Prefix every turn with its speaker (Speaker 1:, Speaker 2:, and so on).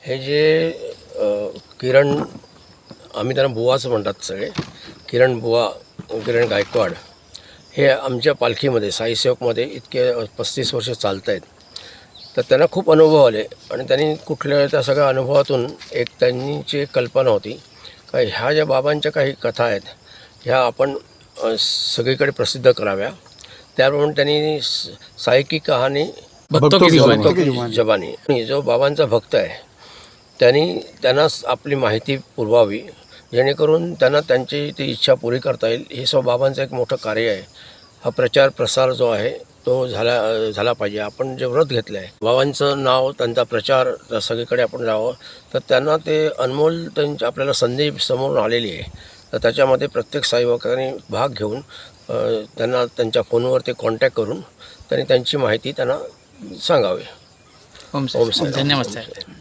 Speaker 1: हे जे किरण, आम्ही त्यांना बुवाच म्हणतात सगळे, किरण गायकवाड, हे आमच्या पालखीमध्ये साईसेवकमध्ये इतके 35 वर्ष चालत आहेत. तर त्यांना खूप अनुभव आले आणि त्यांनी कुठल्या त्या सगळ्या अनुभवातून त्यांची एक कल्पना होती का ह्या ज्या बाबांच्या काही कथा आहेत ह्या आपण सगळीकडे प्रसिद्ध कराव्या. त्याप्रमाणे त्यांनी साई की कहाणी
Speaker 2: भक्तों की
Speaker 1: जबानी, जो बाबांचा भक्त आहे त्यांना आपली माहिती पुरवावी, जेणेकरून त्यांना त्यांची ती इच्छा पुरी करता येईल. हे सगळं बाबांचं एक मोठं कार्य आहे. हा प्रचार प्रसार जो आहे तो झाला पाहिजे. आपण जे व्रत घेतलं आहे, बाबांचं नाव, त्यांचा प्रचार सगळीकडे आपण जावं, तर त्यांना ते अनमोल त्यांची आपल्याला संधी समोरून आलेली आहे. तर त्याच्यामध्ये प्रत्येक साईभक्तांनी भाग घेऊन त्यांना त्यांच्या फोनवर ते कॉन्टॅक्ट करून त्यांनी त्यांची माहिती त्यांना सांगावी.
Speaker 2: ओम साई. धन्यवाद साहेब.